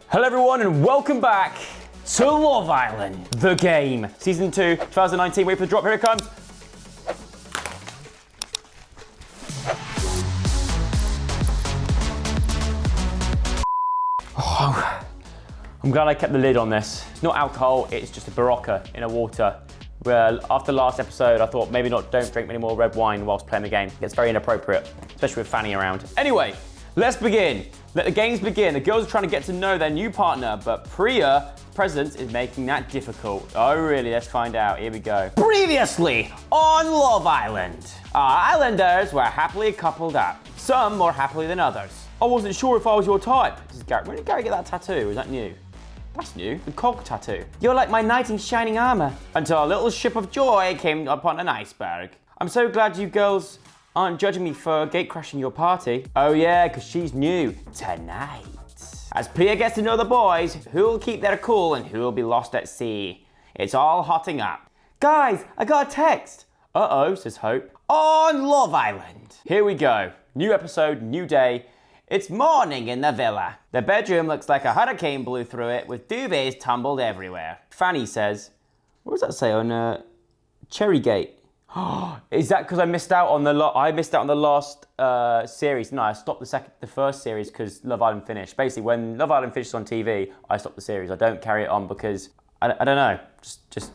Hello everyone and welcome back to Love Island, the game. Season 2, 2019, wait for the drop, here it comes. Oh, I'm glad I kept the lid on this. It's not alcohol, it's just a Barocca in a water. Well, after last episode, I thought maybe don't drink any more red wine whilst playing the game. It's very inappropriate, especially with Fanny around. Anyway, let's begin. Let the games begin. The girls are trying to get to know their new partner, but Priya, presence, is making that difficult. Oh, really? Let's find out. Here we go. Previously on Love Island, our islanders were happily coupled up. Some more happily than others. I wasn't sure if I was your type. Where did Gary get that tattoo? Is that new? That's new. The cog tattoo. You're like my knight in shining armor. Until a little ship of joy came upon an iceberg. I'm so glad you girls aren't judging me for gate crashing your party. Oh yeah, because she's new tonight. As Priya gets to know the boys, who'll keep their cool and who'll be lost at sea. It's all hotting up. Guys, I got a text. Uh-oh, says Hope. On Love Island. Here we go. New episode, new day. It's morning in the villa. The bedroom looks like a hurricane blew through it with duvets tumbled everywhere. Fanny says, what does that say on Cherrygate? Is that because I missed out on the last series? No, I stopped the first series because Love Island finished. Basically, when Love Island finishes on TV, I stop the series. I don't carry it on because I don't know. Just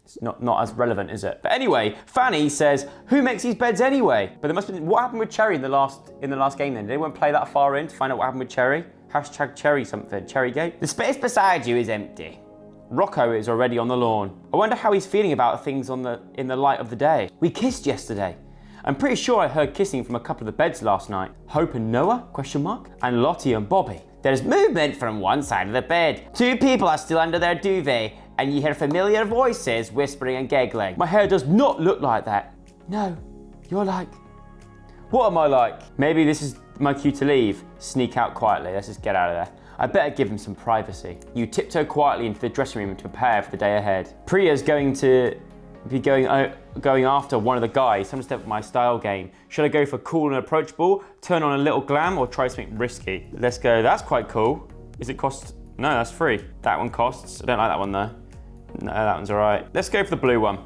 it's not as relevant, is it? But anyway, Fanny says, "Who makes these beds anyway?" But there must be what happened with Cherry in the last game. Then did anyone play that far in to find out what happened with Cherry? Hashtag Cherry something. Cherrygate. The space beside you is empty. Rocco is already on the lawn. I wonder how he's feeling about things in the light of the day. We kissed yesterday. I'm pretty sure I heard kissing from a couple of the beds last night. Hope and Noah, ? And Lottie and Bobby. There's movement from one side of the bed. Two people are still under their duvet, and you hear familiar voices whispering and giggling. My hair does not look like that. No, you're like... What am I like? Maybe this is my cue to leave. Sneak out quietly. Let's just get out of there. I better give him some privacy. You tiptoe quietly into the dressing room to prepare for the day ahead. Priya's going to be going after one of the guys. Some step my style game. Should I go for cool and approachable, turn on a little glam, or try something risky? Let's go. That's quite cool. Is it cost? No, that's free. That one costs. I don't like that one though. No, that one's all right. Let's go for the blue one.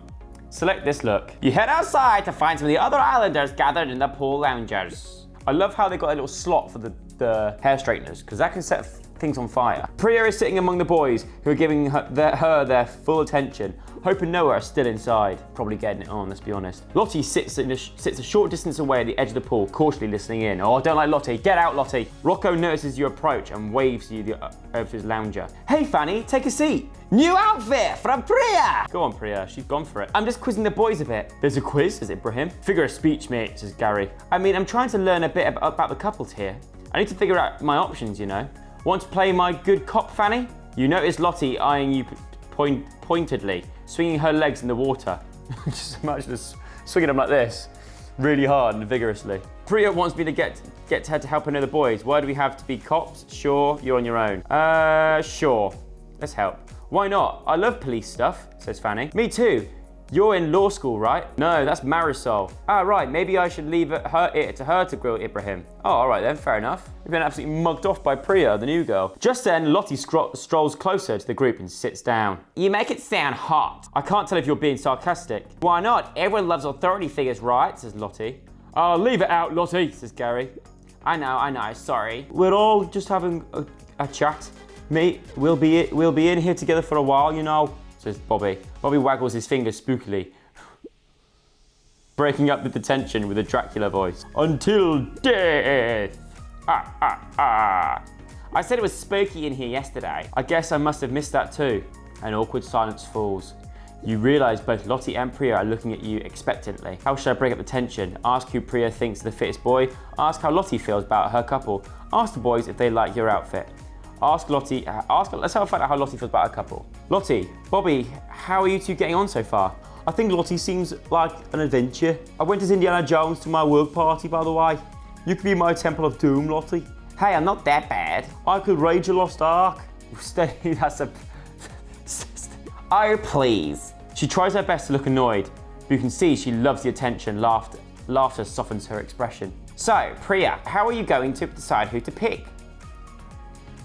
Select this look. You head outside to find some of the other islanders gathered in the pool loungers. I love how they got a little slot for the hair straighteners, because that can set things on fire. Priya is sitting among the boys who are giving her their full attention. Hope and Noah are still inside, probably getting it on, let's be honest. Lottie sits a short distance away at the edge of the pool, cautiously listening in. Oh, I don't like Lottie. Get out, Lottie. Rocco notices you approach and waves you over to his lounger. Hey, Fanny, take a seat. New outfit from Priya. Go on, Priya. She's gone for it. I'm just quizzing the boys a bit. There's a quiz, says Ibrahim. Figure of speech, mate, says Gary. I mean, I'm trying to learn a bit about the couples here. I need to figure out my options, you know. Want to play my good cop, Fanny? You notice Lottie eyeing you pointedly, swinging her legs in the water. Just imagine us swinging them like this, really hard and vigorously. Priya wants me to get her to help her know the boys. Why do we have to be cops? Sure, you're on your own. Sure. Let's help. Why not? I love police stuff, says Fanny. Me too. You're in law school, right? No, that's Marisol. Ah, right, maybe I should leave it to her to grill Ibrahim. Oh, all right then, fair enough. We've been absolutely mugged off by Priya, the new girl. Just then, Lottie strolls closer to the group and sits down. You make it sound hot. I can't tell if you're being sarcastic. Why not? Everyone loves authority figures, right? Says Lottie. Oh, leave it out, Lottie, says Gary. I know, sorry. We're all just having a chat. Mate, we'll be in here together for a while, you know, says Bobby. Bobby waggles his fingers spookily, breaking up the tension with a Dracula voice. Until death! I said it was spooky in here yesterday. I guess I must have missed that too. An awkward silence falls. You realise both Lottie and Priya are looking at you expectantly. How should I break up the tension? Ask who Priya thinks is the fittest boy. Ask how Lottie feels about her couple. Ask the boys if they like your outfit. Let's find out how Lottie feels about her couple. Lottie, Bobby, how are you two getting on so far? I think Lottie seems like an adventure. I went as Indiana Jones to my work party, by the way. You could be my Temple of Doom, Lottie. Hey, I'm not that bad. I could raid your lost ark. Steady, that's a... Oh, please. She tries her best to look annoyed, but you can see she loves the attention. Laughter softens her expression. So, Priya, how are you going to decide who to pick?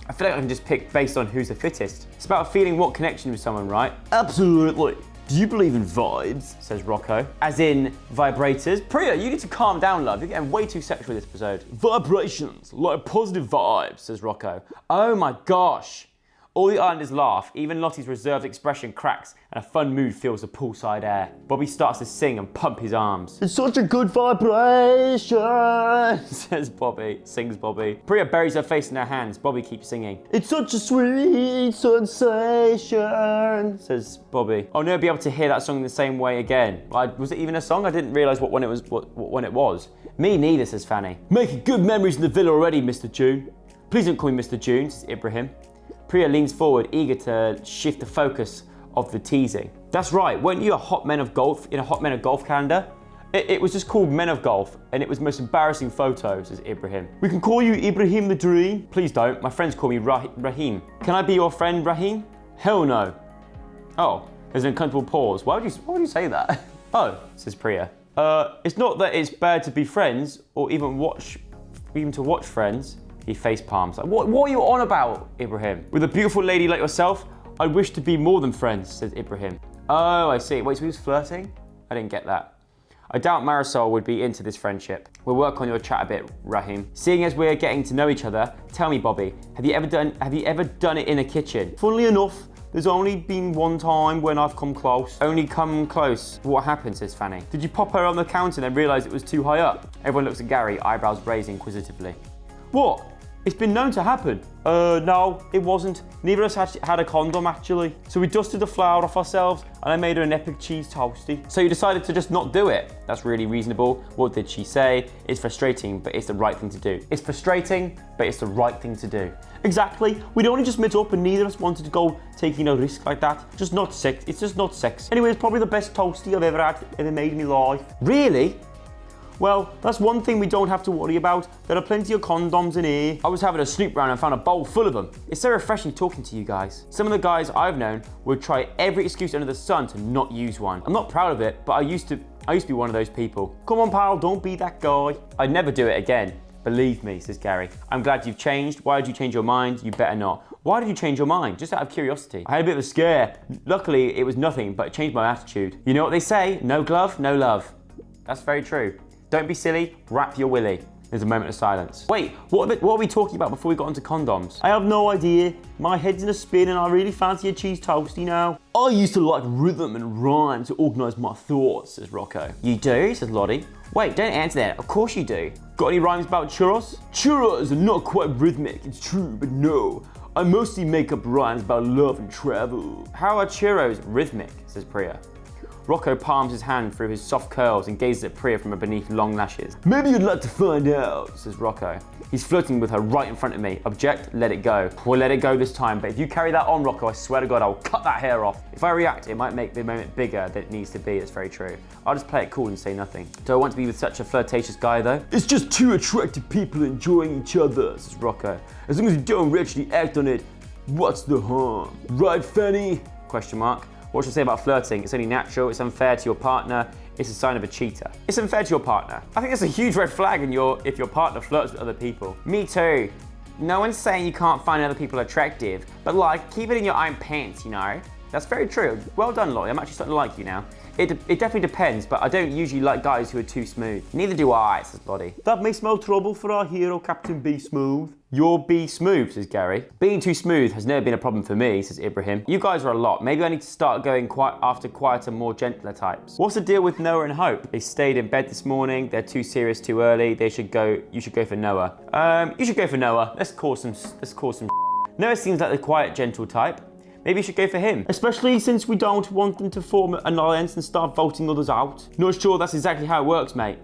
I feel like I can just pick based on who's the fittest. It's about feeling what connection with someone, right? Absolutely. Do you believe in vibes? Says Rocco. As in vibrators? Priya, you need to calm down, love. You're getting way too sexual this episode. Vibrations, like positive vibes. Says Rocco. Oh my gosh. All the islanders laugh, even Lottie's reserved expression cracks, and a fun mood fills the poolside air. Bobby starts to sing and pump his arms. It's such a good vibration, says Bobby, sings Bobby. Priya buries her face in her hands. Bobby keeps singing. It's such a sweet sensation, says Bobby. I'll never be able to hear that song in the same way again. Was it even a song? I didn't realise what one it was. Me neither, says Fanny. Making good memories in the villa already, Mr. June. Please don't call me Mr. June, says Ibrahim. Priya leans forward, eager to shift the focus of the teasing. That's right, weren't you a Hot Men of Golf in a Hot Men of Golf calendar? It was just called Men of Golf, and it was the most embarrassing photo, says Ibrahim. We can call you Ibrahim the Dream. Please don't, my friends call me Raheem. Can I be your friend, Raheem? Hell no. Oh, there's an uncomfortable pause. Why would you say that? Oh, says Priya. It's not that it's bad to be friends, or even to watch Friends. He face palms. Like, what are you on about, Ibrahim? With a beautiful lady like yourself, I wish to be more than friends, says Ibrahim. Oh, I see. Wait, so he was flirting? I didn't get that. I doubt Marisol would be into this friendship. We'll work on your chat a bit, Raheem. Seeing as we're getting to know each other, tell me, Bobby, have you ever done it in a kitchen? Funnily enough, there's only been one time when I've come close. Only come close? What happened, says Fanny. Did you pop her on the counter and then realise it was too high up? Everyone looks at Gary, eyebrows raised inquisitively. What? It's been known to happen. No, it wasn't. Neither of us had a condom, actually. So we dusted the flour off ourselves, and I made her an epic cheese toastie. So you decided to just not do it? That's really reasonable. What did she say? It's frustrating, but it's the right thing to do. It's frustrating, but it's the right thing to do. Exactly. We'd only just met up, and neither of us wanted to go taking a risk like that. Just not sex. It's just not sex. Anyway, it's probably the best toastie I've ever made in my life. Really? Well, that's one thing we don't have to worry about. There are plenty of condoms in here. I was having a snoop round and found a bowl full of them. It's so refreshing talking to you guys. Some of the guys I've known would try every excuse under the sun to not use one. I'm not proud of it, but I used to be one of those people. Come on, pal, don't be that guy. I'd never do it again. Believe me, says Gary. I'm glad you've changed. Why did you change your mind? You better not. Why did you change your mind? Just out of curiosity. I had a bit of a scare. Luckily, it was nothing, but it changed my attitude. You know what they say? No glove, no love. That's very true. Don't be silly, wrap your willy. There's a moment of silence. Wait, what are we talking about before we got onto condoms? I have no idea. My head's in a spin and I really fancy a cheese toastie now. I used to like rhythm and rhyme to organise my thoughts, says Rocco. You do, says Lottie. Wait, don't answer that. Of course you do. Got any rhymes about churros? Churros are not quite rhythmic, it's true, but no. I mostly make up rhymes about love and travel. How are churros rhythmic, says Priya. Rocco palms his hand through his soft curls and gazes at Priya from beneath long lashes. Maybe you'd like to find out, says Rocco. He's flirting with her right in front of me. Object, let it go. We'll let it go this time, but if you carry that on, Rocco, I swear to God, I'll cut that hair off. If I react, it might make the moment bigger than it needs to be. That's very true. I'll just play it cool and say nothing. Do I want to be with such a flirtatious guy, though? It's just two attractive people enjoying each other, says Rocco. As long as you don't actually act on it, what's the harm? Right, Fanny? Question mark. What should I say about flirting? It's only natural, it's unfair to your partner, it's a sign of a cheater. It's unfair to your partner. I think that's a huge red flag if your partner flirts with other people. Me too. No one's saying you can't find other people attractive, but like, keep it in your own pants, you know? That's very true. Well done, Lottie. I'm actually starting to like you now. It definitely depends, but I don't usually like guys who are too smooth. Neither do I, says Lottie. That may smell trouble for our hero, Captain Be Smooth. You're Be Smooth, says Gary. Being too smooth has never been a problem for me, says Ibrahim. You guys are a lot. Maybe I need to start going after quieter, more gentler types. What's the deal with Noah and Hope? They stayed in bed this morning. They're too serious too early. You should go for Noah. You should go for Noah. Let's cause some. Noah seems like the quiet, gentle type. Maybe you should go for him. Especially since we don't want them to form an alliance and start voting others out. Not sure that's exactly how it works, mate.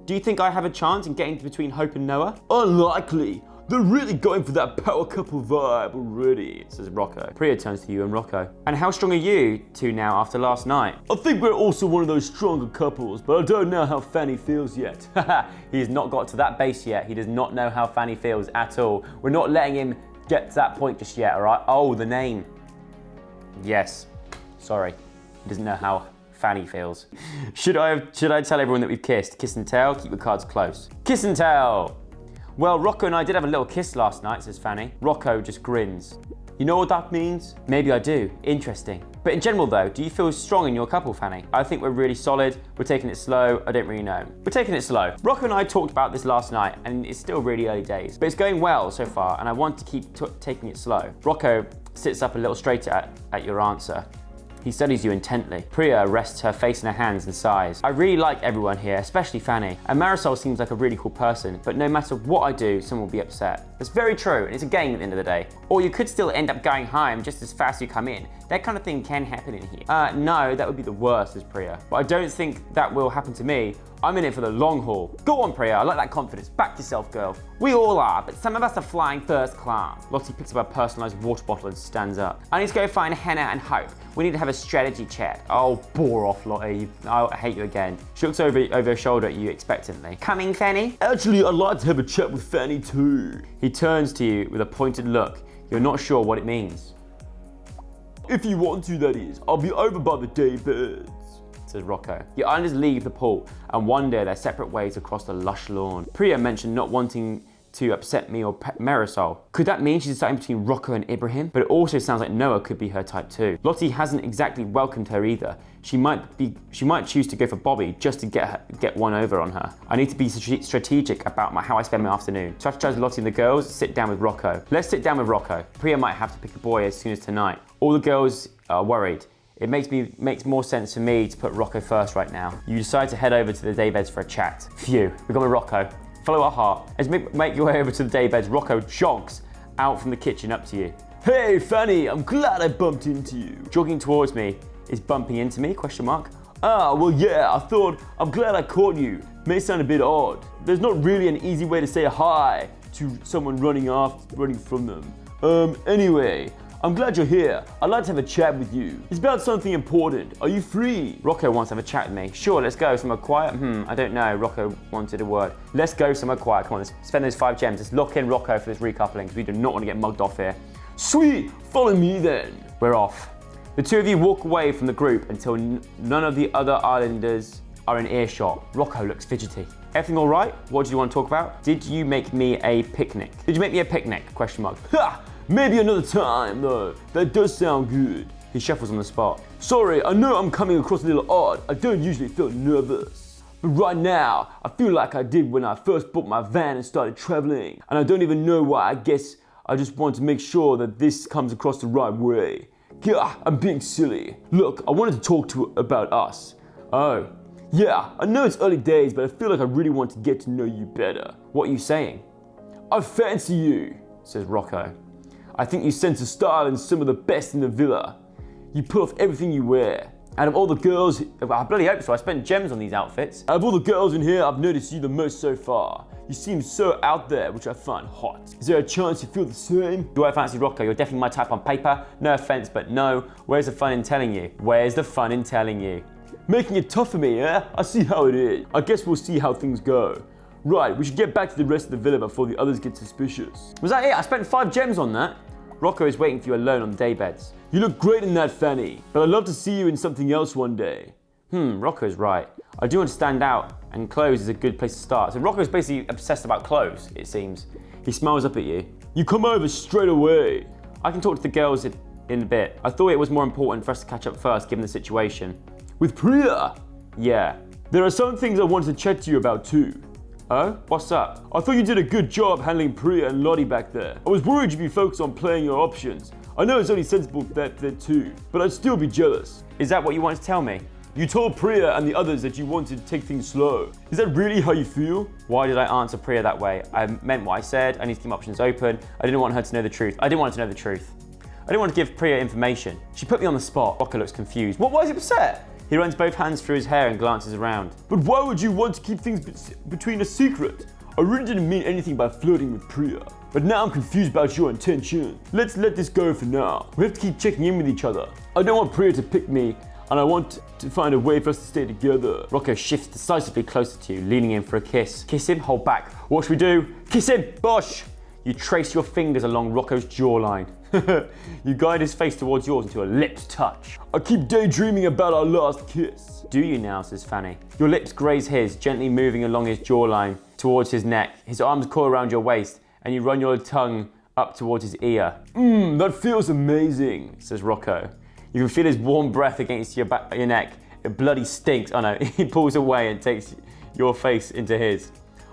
Do you think I have a chance in getting between Hope and Noah? Unlikely. They're really going for that power couple vibe already, says Rocco. Priya turns to you and Rocco. And how strong are you two now after last night? I think we're also one of those stronger couples, but I don't know how Fanny feels yet. He has not got to that base yet. He does not know how Fanny feels at all. We're not letting him get to that point just yet, all right? Oh, the name. Yes. Sorry. He doesn't know how Fanny feels. Should I tell everyone that we've kissed? Kiss and tell? Keep your cards close. Kiss and tell! Well, Rocco and I did have a little kiss last night, says Fanny. Rocco just grins. You know what that means? Maybe I do. Interesting. But in general though, do you feel strong in your couple, Fanny? I think we're really solid. We're taking it slow. I don't really know. We're taking it slow. Rocco and I talked about this last night and it's still really early days. But it's going well so far and I want to keep taking it slow. Rocco sits up a little straighter at your answer. He studies you intently. Priya rests her face in her hands and sighs. I really like everyone here, especially Fanny. And Marisol seems like a really cool person, but no matter what I do, someone will be upset. That's very true, and it's a game at the end of the day. Or you could still end up going home just as fast as you come in. That kind of thing can happen in here. No, that would be the worst, says Priya. But I don't think that will happen to me. I'm in it for the long haul. Go on, Priya, I like that confidence. Back yourself, girl. We all are, but some of us are flying first class. Lottie picks up a personalized water bottle and stands up. I need to go find Hannah and Hope. We need to have a strategy chat. Oh, bore off, Lottie. I hate you again. She looks over her shoulder at you expectantly. Coming, Fanny? Actually, I'd like to have a chat with Fanny too. He turns to you with a pointed look. You're not sure what it means. If you want to, that is. I'll be over by the daybeds, says Rocco. Your islanders leave the pool and wander their separate ways across the lush lawn. Priya mentioned not wanting to upset me or Marisol. Could that mean she's deciding between Rocco and Ibrahim? But it also sounds like Noah could be her type too. Lottie hasn't exactly welcomed her either. She might choose to go for Bobby just to get one over on her. I need to be strategic about how I spend my afternoon. Strategize Lottie and the girls, sit down with Rocco. Let's sit down with Rocco. Priya might have to pick a boy as soon as tonight. All the girls are worried. It makes more sense for me to put Rocco first right now. You decide to head over to the daybeds for a chat. Phew, we've got with Rocco. Follow our heart. As you make your way over to the daybeds, Rocco jogs out from the kitchen up to you. Hey, Fanny, I'm glad I bumped into you. Jogging towards me. Is bumping into me, question mark? Ah, well yeah, I'm glad I caught you. May sound a bit odd. There's not really an easy way to say hi to someone running from them. Anyway, I'm glad you're here. I'd like to have a chat with you. It's about something important. Are you free? Rocco wants to have a chat with me. Sure, let's go somewhere quiet. I don't know. Rocco wanted a word. Let's go somewhere quiet. Come on, let's spend those 5 gems. Let's lock in Rocco for this recoupling because we do not want to get mugged off here. Sweet, follow me then. We're off. The two of you walk away from the group until none of the other islanders are in earshot. Rocco looks fidgety. Everything all right? What do you want to talk about? Did you make me a picnic? Did you make me a picnic? Question mark. Ha! Maybe another time, though. That does sound good. He shuffles on the spot. Sorry, I know I'm coming across a little odd. I don't usually feel nervous. But right now, I feel like I did when I first bought my van and started traveling. And I don't even know why. I guess I just want to make sure that this comes across the right way. Yeah, I'm being silly. Look, I wanted to talk to you about us. Oh. Yeah, I know it's early days, but I feel like I really want to get to know you better. What are you saying? I fancy you, says Rocco. I think you sense a style and some of the best in the villa. You pull off everything you wear. Out of all the girls, I bloody hope so, I spent gems on these outfits. Out of all the girls in here, I've noticed you the most so far. You seem so out there, which I find hot. Is there a chance you feel the same? Do I fancy Rocco? You're definitely my type on paper. No offense, but no. Where's the fun in telling you? Where's the fun in telling you? Making it tough for me, eh? I see how it is. I guess we'll see how things go. Right, we should get back to the rest of the villa before the others get suspicious. Was that it? I spent 5 gems on that. Rocco is waiting for you alone on the daybeds. You look great in that, Fanny, but I'd love to see you in something else one day. Rocco's right. I do want to stand out, and clothes is a good place to start. So Rocco's basically obsessed about clothes, it seems. He smiles up at you. You come over straight away. I can talk to the girls in a bit. I thought it was more important for us to catch up first, given the situation. With Priya? Yeah. There are some things I wanted to chat to you about too. Oh? What's up? I thought you did a good job handling Priya and Lottie back there. I was worried you'd be focused on playing your options. I know it's only sensible that too, but I'd still be jealous. Is that what you wanted to tell me? You told Priya and the others that you wanted to take things slow. Is that really how you feel? Why did I answer Priya that way? I meant what I said. I need to keep my options open. I didn't want her to know the truth. I didn't want her to know the truth. I didn't want to give Priya information. She put me on the spot. Rocco looks confused. Why is he upset? He runs both hands through his hair and glances around. But why would you want to keep things between a secret? I really didn't mean anything by flirting with Priya. But now I'm confused about your intention. Let's let this go for now. We have to keep checking in with each other. I don't want Priya to pick me, and I want to find a way for us to stay together. Rocco shifts decisively closer to you, leaning in for a kiss. Kiss him, hold back. What should we do? Kiss him, bosh! You trace your fingers along Rocco's jawline. You guide his face towards yours until your lips touch. I keep daydreaming about our last kiss. Do you now, says Fanny. Your lips graze his, gently moving along his jawline. towards his neck. His arms coil around your waist, and you run your tongue up towards his ear. That feels amazing, Says Rocco. You can feel his warm breath against your neck. It bloody stinks. Oh no, he pulls away and takes your face into his.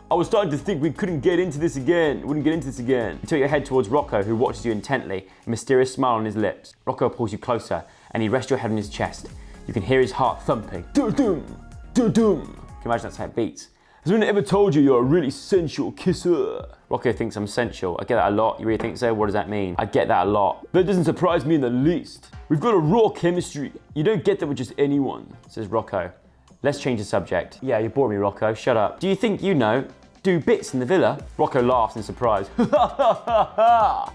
I was starting to think we wouldn't get into this again. You tilt your head towards Rocco, who watches you intently, a mysterious smile on his lips. Rocco pulls you closer, and he rests your head on his chest. You can hear his heart thumping. Dum-dum, dum-dum. Can you imagine that's how it beats? Has anyone ever told you you're a really sensual kisser? Rocco thinks I'm sensual. I get that a lot. You really think so? What does that mean? I get that a lot. That doesn't surprise me in the least. We've got a raw chemistry. You don't get that with just anyone, Says Rocco. Let's change the subject. Yeah, you bore me, Rocco. Shut up. Do you think you know? Do bits in the villa? Rocco laughs in surprise.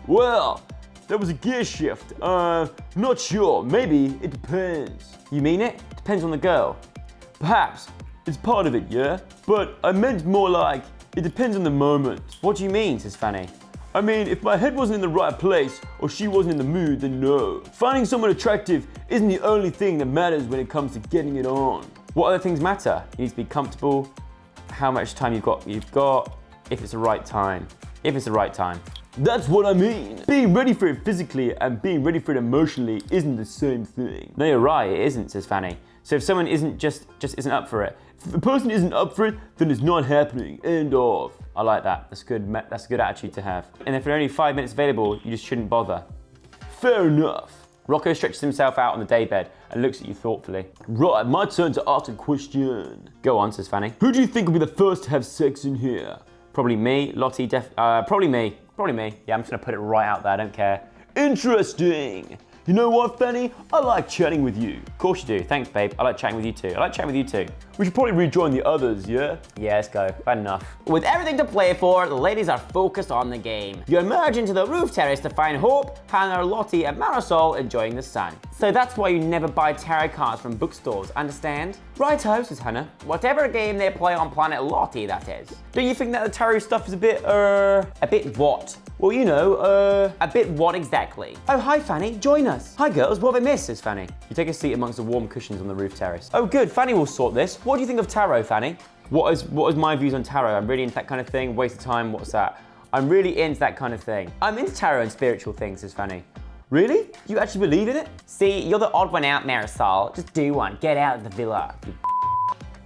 Well, that was a gear shift. Not sure. Maybe it depends. You mean it? Depends on the girl. Perhaps. It's part of it, yeah? But I meant more like, it depends on the moment. What do you mean, says Fanny? I mean, if my head wasn't in the right place, or she wasn't in the mood, then no. Finding someone attractive isn't the only thing that matters when it comes to getting it on. What other things matter? You need to be comfortable, how much time you've got, if it's the right time. If it's the right time. That's what I mean. Being ready for it physically and being ready for it emotionally isn't the same thing. No, you're right, it isn't, says Fanny. So if someone isn't just isn't up for it. If the person isn't up for it, then it's not happening. End of. I like that. That's good. That's a good attitude to have. And if there are only 5 minutes available, you just shouldn't bother. Fair enough. Rocco stretches himself out on the daybed and looks at you thoughtfully. Right, my turn to ask a question. Go on, says Fanny. Who do you think will be the first to have sex in here? Probably me. Lottie, probably me. Probably me. Yeah, I'm just gonna put it right out there. I don't care. Interesting. You know what, Fanny? I like chatting with you. Of course you do. Thanks, babe. I like chatting with you too. We should probably rejoin the others, yeah? Yeah, let's go. Bad enough. With everything to play for, the ladies are focused on the game. You emerge into the roof terrace to find Hope, Hannah, Lottie, and Marisol enjoying the sun. So that's why you never buy tarot cards from bookstores, understand? Righto, says Hannah. Whatever game they play on Planet Lottie, that is. Don't you think that the tarot stuff is a bit what? Well, you know, a bit what exactly? Oh, hi, Fanny. Join us. Hi, girls. What have I missed, says Fanny. You take a seat amongst the warm cushions on the roof terrace. Oh, good. Fanny will sort this. What do you think of tarot, Fanny? What is my views on tarot? I'm really into that kind of thing. Waste of time. What's that? I'm really into that kind of thing. I'm into tarot and spiritual things, says Fanny. Really? You actually believe in it? See, you're the odd one out, Marisol. Just do one. Get out of the villa.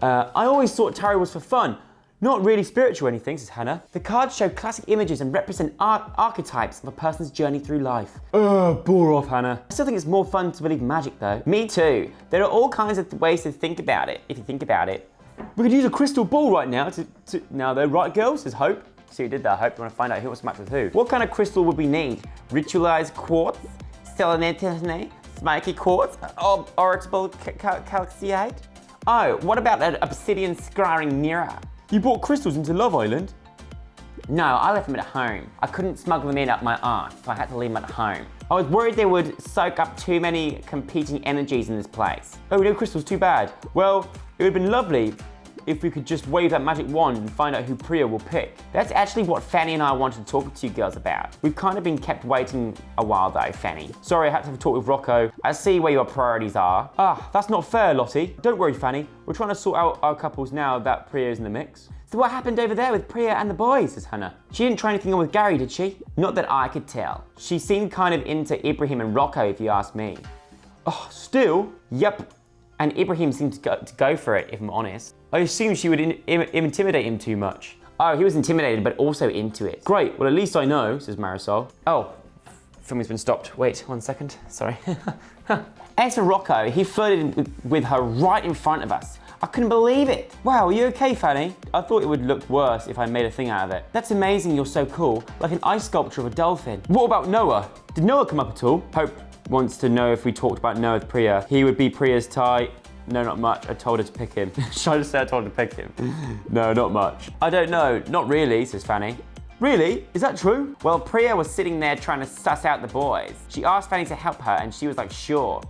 I always thought tarot was for fun. Not really spiritual or anything, says Hannah. The cards show classic images and represent archetypes of a person's journey through life. Bore off, Hannah. I still think it's more fun to believe magic, though. Me too. There are all kinds of ways to think about it, if you think about it. We could use a crystal ball right now to now though, right, girls? Says Hope. So you did that, Hope. You want to find out who wants to match with who? What kind of crystal would we need? Ritualized quartz? Selenite? Smoky quartz? Orotable calcite? Oh, what about an obsidian scrying mirror? You brought crystals into Love Island? No, I left them at home. I couldn't smuggle them in up my arse, so I had to leave them at home. I was worried they would soak up too many competing energies in this place. Oh, no crystals, too bad. Well, it would have been lovely if we could just wave that magic wand and find out who Priya will pick. That's actually what Fanny and I wanted to talk to you girls about. We've kind of been kept waiting a while though, Fanny. Sorry, I had to have a talk with Rocco. I see where your priorities are. That's not fair, Lottie. Don't worry, Fanny. We're trying to sort out our couples now that Priya's in the mix. So what happened over there with Priya and the boys, says Hannah. She didn't try anything on with Gary, did she? Not that I could tell. She seemed kind of into Ibrahim and Rocco, if you ask me. Oh, still? Yep. And Ibrahim seemed to go for it, if I'm honest. I assumed she would intimidate him too much. Oh, he was intimidated, but also into it. Great, well at least I know, says Marisol. Oh, filming's been stopped. Wait, 1 second, sorry. As for Rocco, he flirted with her right in front of us. I couldn't believe it. Wow, are you okay, Fanny? I thought it would look worse if I made a thing out of it. That's amazing, you're so cool. Like an ice sculpture of a dolphin. What about Noah? Did Noah come up at all? Hope wants to know if we talked about Noah with Priya. He would be Priya's type. No, not much. I told her to pick him. Should I just say I told her to pick him? No, not much. I don't know. Not really, says Fanny. Really? Is that true? Well, Priya was sitting there trying to suss out the boys. She asked Fanny to help her and she was like, sure.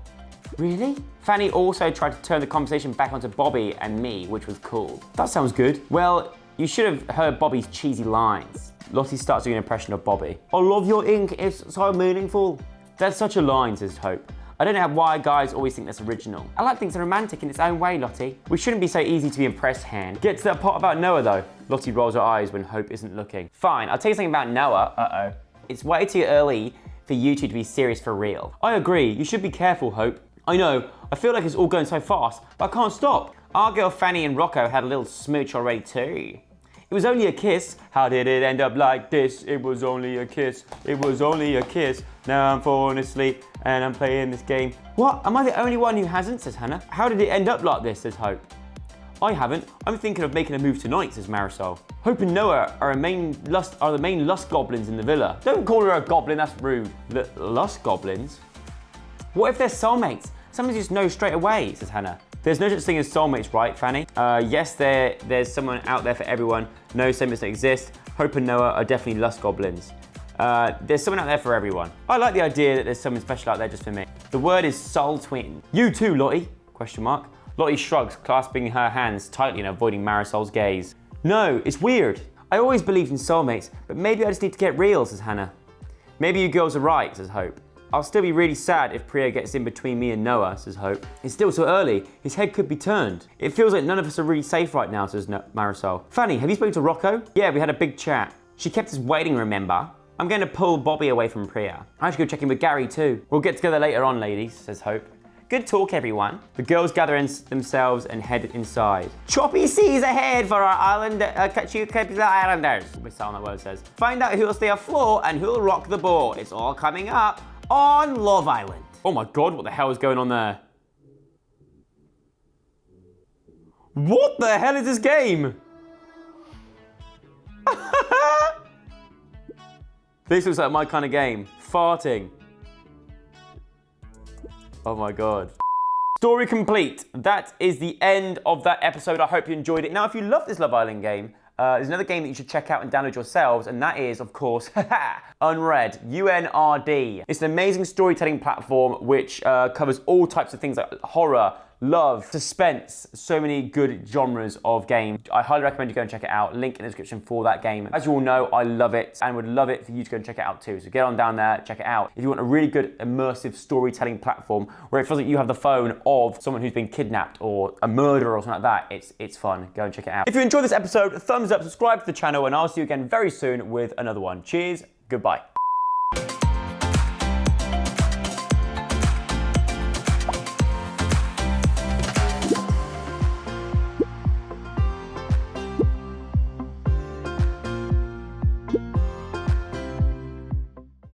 Really? Fanny also tried to turn the conversation back onto Bobby and me, which was cool. That sounds good. Well, you should have heard Bobby's cheesy lines. Lottie starts doing an impression of Bobby. I love your ink, it's so meaningful. That's such a line, says Hope. I don't know why guys always think that's original. I like things that are romantic in its own way, Lottie. We shouldn't be so easy to be impressed, Han. Get to that part about Noah though. Lottie rolls her eyes when Hope isn't looking. Fine, I'll tell you something about Noah. Uh-oh. It's way too early for you two to be serious for real. I agree, you should be careful, Hope. I know, I feel like it's all going so fast, but I can't stop. Our girl Fanny and Rocco had a little smooch already too. It was only a kiss. How did it end up like this? It was only a kiss. It was only a kiss. Now I'm falling asleep and I'm playing this game. What? Am I the only one who hasn't? Says Hannah. How did it end up like this? Says Hope. I haven't. I'm thinking of making a move tonight, says Marisol. Hope and Noah are the main lust goblins in the villa. Don't call her a goblin, that's rude. Lust goblins? What if they're soulmates? Sometimes you just know straight away, says Hannah. There's no such thing as soulmates, right, Fanny? Yes, there's someone out there for everyone. No soulmates don't exist. Hope and Noah are definitely lust goblins. There's someone out there for everyone. I like the idea that there's someone special out there just for me. The word is soul twin. You too, Lottie? Question mark. Lottie shrugs, clasping her hands tightly and avoiding Marisol's gaze. No, it's weird. I always believed in soulmates, but maybe I just need to get real, says Hannah. Maybe you girls are right, says Hope. I'll still be really sad if Priya gets in between me and Noah, says Hope. It's still so early. His head could be turned. It feels like none of us are really safe right now, says Marisol. Fanny, have you spoken to Rocco? Yeah, we had a big chat. She kept us waiting, remember? I'm going to pull Bobby away from Priya. I should go check in with Gary too. We'll get together later on, ladies, says Hope. Good talk, everyone. The girls gather themselves and head inside. Choppy seas ahead for our islanders. Which sound that word says. Find out who'll stay afloat and who'll rock the boat. It's all coming up on Love Island. Oh my God, what the hell is going on there? What the hell is this game? This looks like my kind of game. Farting. Oh my God. Story complete. That is the end of that episode. I hope you enjoyed it. Now, if you love this Love Island game, there's another game that you should check out and download yourselves, and that is, of course, Unread, UNRD. It's an amazing storytelling platform which covers all types of things like horror, love, suspense, so many good genres of games. I highly recommend you go and check it out. Link in the description for that game. As you all know, I love it and would love it for you to go and check it out too. So get on down there, check it out. If you want a really good immersive storytelling platform where it feels like you have the phone of someone who's been kidnapped or a murderer or something like that, it's fun. Go and check it out. If you enjoyed this episode, thumbs up, subscribe to the channel, and I'll see you again very soon with another one. Cheers, goodbye.